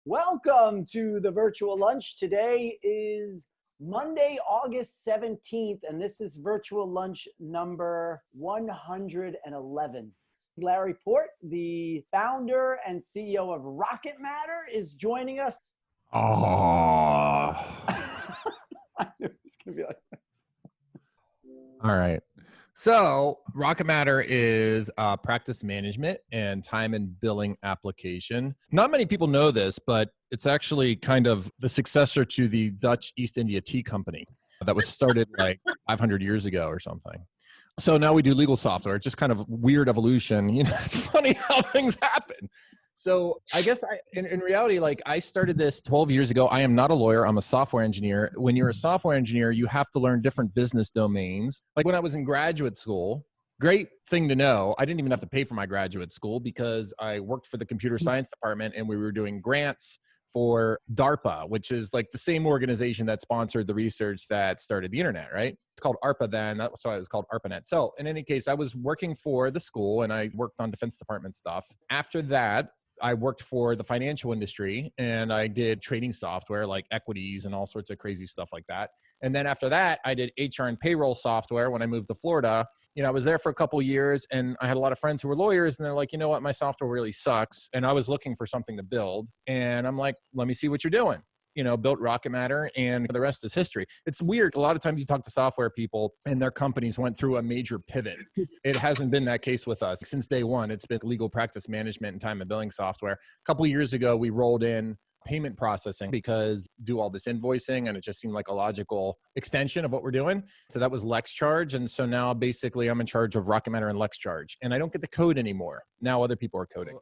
Welcome to the virtual lunch. Today is Monday, August 17th, and this is virtual lunch number 111. Larry Port, the founder and CEO of Rocket Matter, is joining us. Oh. I knew it was going to be like this. All right. So Rocket Matter is a practice management and time and billing application. Not many people know this, but it's actually kind of the successor to the Dutch East India Tea Company that was started like 500 years ago or something. So now we do legal software. It's just kind of weird evolution. You know, it's funny how things happen. So I guess in reality, like I started this 12 years ago. I am not a lawyer. I'm a software engineer. When you're a software engineer, you have to learn different business domains. Like when I was in graduate school, great thing to know. I didn't even have to pay for my graduate school because I worked for the computer science department and we were doing grants for DARPA, which is like the same organization that sponsored the research that started the internet, right? It's called ARPA then. That's why it was called ARPANET. So in any case, I was working for the school and I worked on Defense Department stuff. After that, I worked for the financial industry and I did trading software like equities and all sorts of crazy stuff like that. And then after that, I did HR and payroll software when I moved to Florida. You know, I was there for a couple of years and I had a lot of friends who were lawyers and they're like, you know what, my software really sucks. And I was looking for something to build. And I'm like, let me see what you're doing. You know, built Rocket Matter and the rest is history. It's weird. A lot of times you talk to software people and their companies went through a major pivot. It hasn't been that case with us. Since day one, it's been legal practice management and time and billing software. A couple of years ago, we rolled in payment processing because do all this invoicing and it just seemed like a logical extension of what we're doing. So that was LexCharge. And so now basically I'm in charge of Rocket Matter and LexCharge and I don't get to code anymore. Now other people are coding.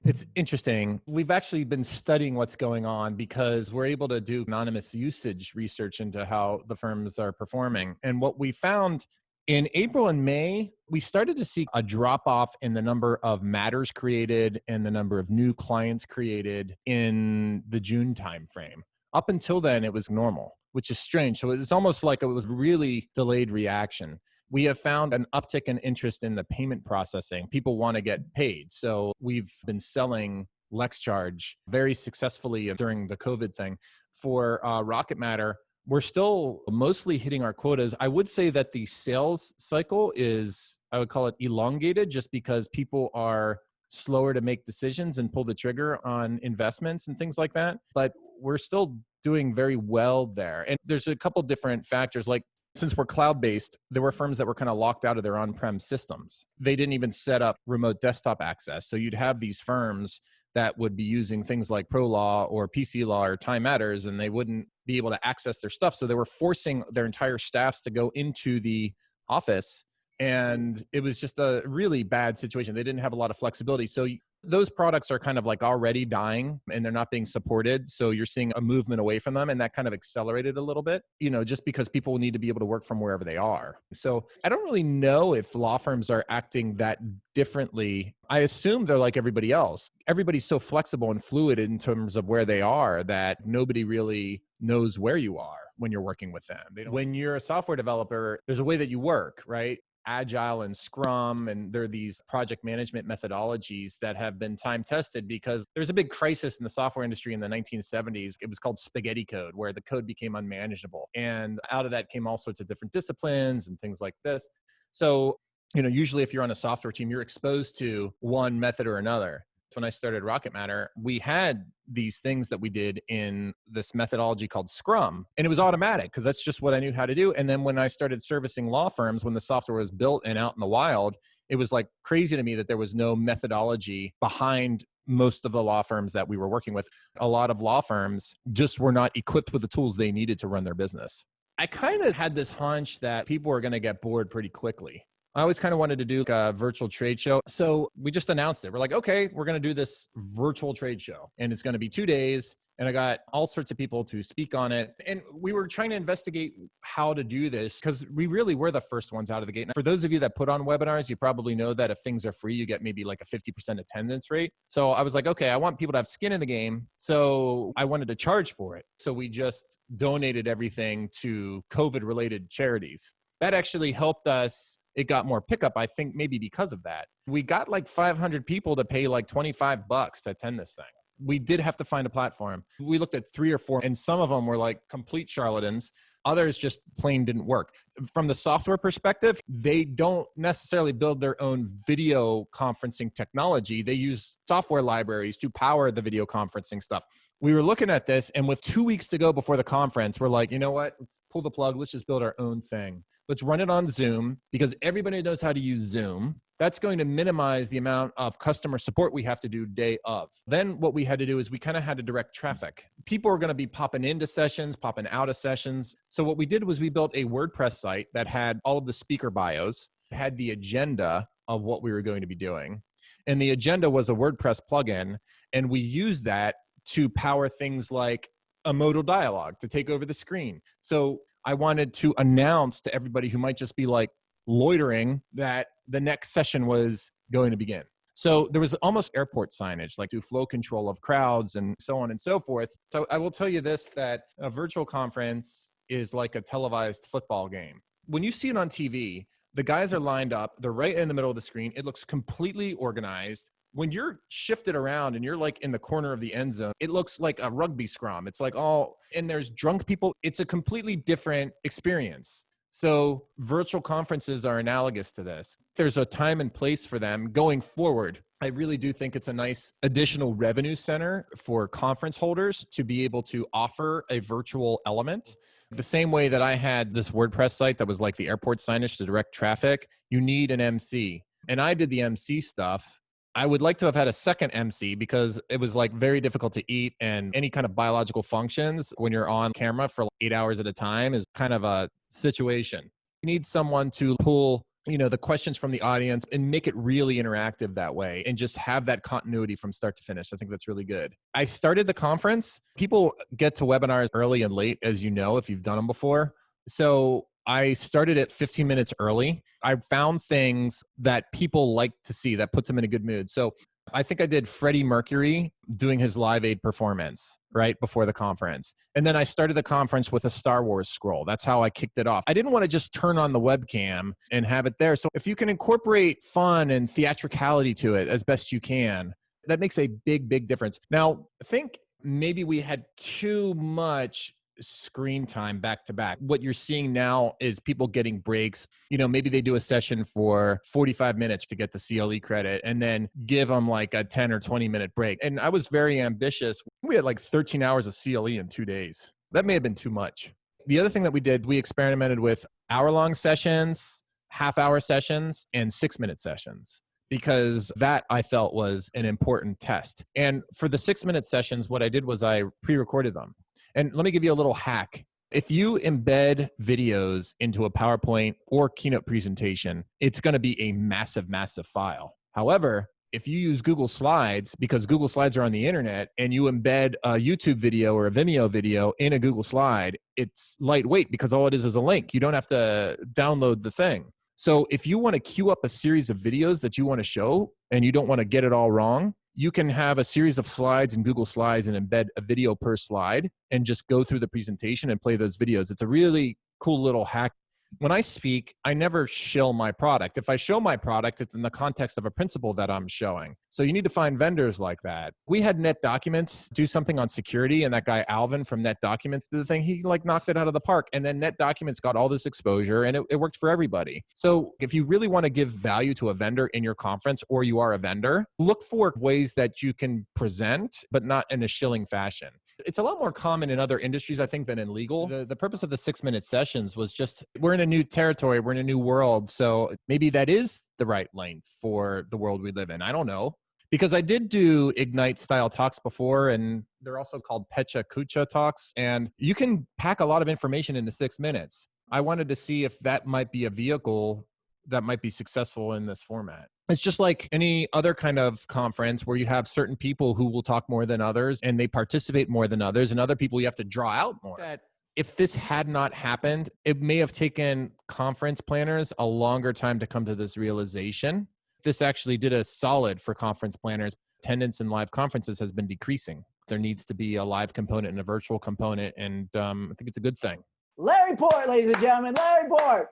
It's interesting. We've actually been studying what's going on because we're able to do anonymous usage research into how the firms are performing. And what we found in April and May, we started to see a drop off in the number of matters created and the number of new clients created in the June timeframe. Up until then, it was normal, which is strange. So it's almost like it was really delayed reaction. We have found an uptick in interest in the payment processing. People want to get paid. So we've been selling LexCharge very successfully during the COVID thing. For Rocket Matter, we're still mostly hitting our quotas. I would say that the sales cycle is, I would call it elongated just because people are slower to make decisions and pull the trigger on investments and things like that. But we're still doing very well there. And there's a couple different factors. Like since we're cloud-based, there were firms that were kind of locked out of their on-prem systems. They didn't even set up remote desktop access. So you'd have these firms that would be using things like Pro Law or PC Law or Time Matters, and they wouldn't be able to access their stuff. So they were forcing their entire staffs to go into the office. And it was just a really bad situation. They didn't have a lot of flexibility. So those products are kind of like already dying and they're not being supported. So you're seeing a movement away from them and that kind of accelerated a little bit, you know, just because people need to be able to work from wherever they are. So I don't really know if law firms are acting that differently. I assume they're like everybody else. Everybody's so flexible and fluid in terms of where they are that nobody really knows where you are when you're working with them. When you're a software developer, there's a way that you work, right? Agile and Scrum, and there are these project management methodologies that have been time tested because there's a big crisis in the software industry in the 1970s. It was called spaghetti code, where the code became unmanageable. And out of that came all sorts of different disciplines and things like this. So, you know, usually if you're on a software team, you're exposed to one method or another. When I started Rocket Matter, we had these things that we did in this methodology called Scrum, and it was automatic because that's just what I knew how to do. And then when I started servicing law firms, when the software was built and out in the wild, it was like crazy to me that there was no methodology behind most of the law firms that we were working with. A lot of law firms just were not equipped with the tools they needed to run their business. I kind of had this hunch that people were going to get bored pretty quickly. I always kind of wanted to do a virtual trade show. So we just announced it. We're like, okay, we're going to do this virtual trade show and it's going to be 2 days. And I got all sorts of people to speak on it. And we were trying to investigate how to do this because we really were the first ones out of the gate. Now, for those of you that put on webinars, you probably know that if things are free, you get maybe like a 50% attendance rate. So I was like, okay, I want people to have skin in the game. So I wanted to charge for it. So we just donated everything to COVID-related charities. That actually helped us. It got more pickup, I think maybe because of that. We got like 500 people to pay like $25 to attend this thing. we did have to find a platform. We looked at 3 or 4, and some of them were like complete charlatans. Others just plain didn't work. From the software perspective, they don't necessarily build their own video conferencing technology. They use software libraries to power the video conferencing stuff. We were looking at this, and with 2 weeks to go before the conference, we're like, you know what? Let's pull the plug. Let's just build our own thing. Let's run it on Zoom because everybody knows how to use Zoom. That's going to minimize the amount of customer support we have to do day of. Then what we had to do is we kind of had to direct traffic. People are going to be popping into sessions, popping out of sessions. So what we did was we built a WordPress site that had all of the speaker bios, had the agenda of what we were going to be doing. And the agenda was a WordPress plugin. And we used that to power things like a modal dialogue to take over the screen. So I wanted to announce to everybody who might just be like loitering that the next session was going to begin. So there was almost airport signage, like to flow control of crowds and so on and so forth. So I will tell you this, that a virtual conference is like a televised football game. When you see it on TV, the guys are lined up, they're right in the middle of the screen. It looks completely organized. When you're shifted around and you're like in the corner of the end zone, it looks like a rugby scrum. It's like and there's drunk people. It's a completely different experience. So virtual conferences are analogous to this. There's a time and place for them going forward. I really do think it's a nice additional revenue center for conference holders to be able to offer a virtual element. The same way that I had this WordPress site that was like the airport signage to direct traffic, you need an MC. And I did the MC stuff. I would like to have had a second MC because it was like very difficult to eat, and any kind of biological functions when you're on camera for like 8 hours at a time is kind of a situation. You need someone to pull, the questions from the audience and make it really interactive that way and just have that continuity from start to finish. I think that's really good. I started the conference. People get to webinars early and late, as you know, if you've done them before. So I started it 15 minutes early. I found things that people like to see that puts them in a good mood. So I think I did Freddie Mercury doing his Live Aid performance right before the conference. And then I started the conference with a Star Wars scroll. That's how I kicked it off. I didn't want to just turn on the webcam and have it there. So if you can incorporate fun and theatricality to it as best you can, that makes a big, big difference. Now, I think maybe we had too much screen time back to back. What you're seeing now is people getting breaks. Maybe they do a session for 45 minutes to get the CLE credit and then give them like a 10 or 20 minute break. And I was very ambitious. We had like 13 hours of CLE in 2 days. That may have been too much. The other thing that we did, we experimented with hour-long sessions, half-hour sessions, and 6-minute sessions, because that I felt was an important test. And for the 6-minute sessions, what I did was I pre-recorded them. And let me give you a little hack. If you embed videos into a PowerPoint or Keynote presentation, it's going to be a massive, massive file. However, if you use Google Slides, because Google Slides are on the internet, and you embed a YouTube video or a Vimeo video in a Google Slide, it's lightweight because all it is a link. You don't have to download the thing. So if you want to queue up a series of videos that you want to show and you don't want to get it all wrong, you can have a series of slides in Google Slides and embed a video per slide and just go through the presentation and play those videos. It's a really cool little hack. When I speak, I never shill my product. If I show my product, it's in the context of a principle that I'm showing. So you need to find vendors like that. We had Net Documents do something on security, and that guy Alvin from Net Documents did the thing. He like knocked it out of the park. And then Net Documents got all this exposure, and it worked for everybody. So if you really want to give value to a vendor in your conference, or you are a vendor, look for ways that you can present, but not in a shilling fashion. It's a lot more common in other industries, I think, than in legal. The purpose of the 6-minute sessions was just, we're in a new territory, we're in a new world. So maybe that is the right length for the world we live in. I don't know. Because I did do Ignite style talks before, and they're also called Pecha Kucha talks. And you can pack a lot of information into 6 minutes. I wanted to see if that might be a vehicle that might be successful in this format. It's just like any other kind of conference where you have certain people who will talk more than others and they participate more than others, and other people you have to draw out more. That if this had not happened, it may have taken conference planners a longer time to come to this realization. This actually did a solid for conference planners. Attendance in live conferences has been decreasing. There needs to be a live component and a virtual component, and I think it's a good thing. Larry Port, ladies and gentlemen, Larry Port.